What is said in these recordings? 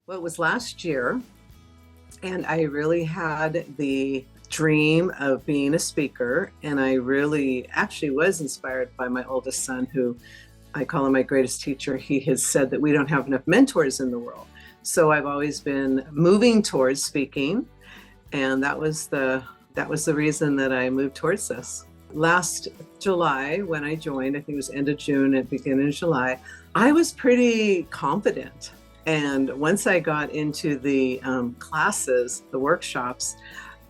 Well, it was last year, and I really had the dream of being a speaker. And I really actually was inspired by my oldest son, who I call him my greatest teacher. He has said that we don't have enough mentors in the world. So I've always been moving towards speaking, and that was the reason that I moved towards this. Last July, when I joined, I think it was end of June and beginning of July, I was pretty confident. And once I got into the classes, the workshops,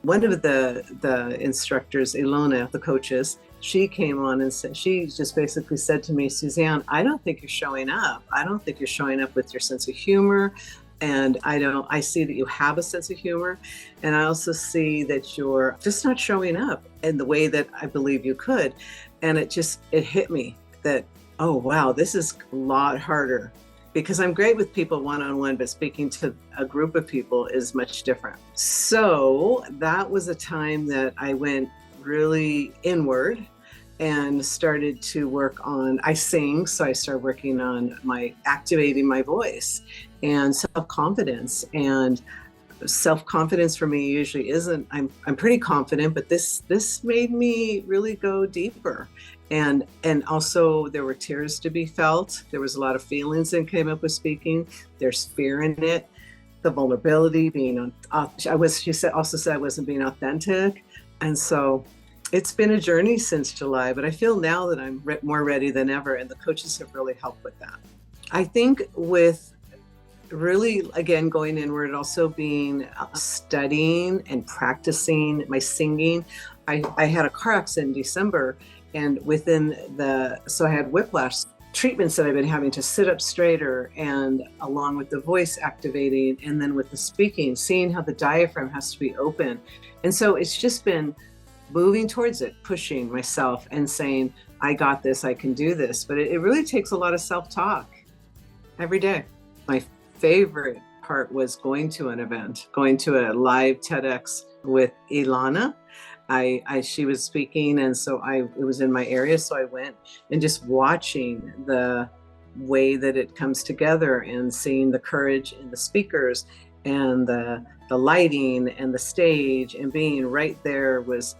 one of the instructors, Ilona, the coaches, she came on and said, she just basically said to me, Suzanne, I don't think you're showing up. I don't think you're showing up with your sense of humor. And I see that you have a sense of humor. And I also see that you're just not showing up in the way that I believe you could. And it hit me that, oh, wow, this is a lot harder, because I'm great with people one-on-one, but speaking to a group of people is much different. So that was a time that I went really inward and started to work on, I sing, so I started working on activating my voice and self-confidence. And self-confidence for me usually isn't, I'm pretty confident, but this made me really go deeper. And also there were tears to be felt. There was a lot of feelings that came up with speaking. There's fear in it, the vulnerability, she also said I wasn't being authentic. And so it's been a journey since July, but I feel now that I'm more ready than ever, and the coaches have really helped with that. I think with really, again, going inward, also being studying and practicing my singing. I had a car accident in December, and so I had whiplash treatments that I've been having to sit up straighter, and along with the voice activating, and then with the speaking, seeing how the diaphragm has to be open. And so it's just been moving towards it, pushing myself and saying, I got this, I can do this. But it really takes a lot of self-talk every day. My favorite part was going to an event, going to a live TEDx with Ilana. She was speaking, and so it was in my area, so I went, and just watching the way that it comes together and seeing the courage in the speakers and the lighting and the stage and being right there was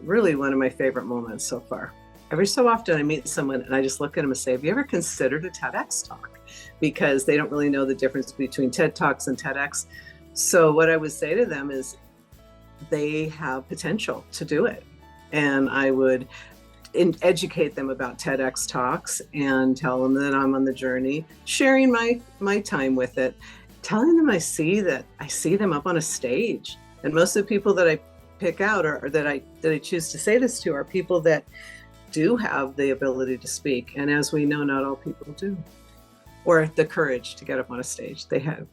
really one of my favorite moments so far. Every so often I meet someone and I just look at them and say, have you ever considered a TEDx talk? Because they don't really know the difference between TED Talks and TEDx. So what I would say to them is they have potential to do it. And I would educate them about TEDx talks and tell them that I'm on the journey, sharing my time with it, telling them I see them up on a stage. And most of the people that I pick out or that I choose to say this to are people that do have the ability to speak. And as we know, not all people do, or the courage to get up on a stage. They have.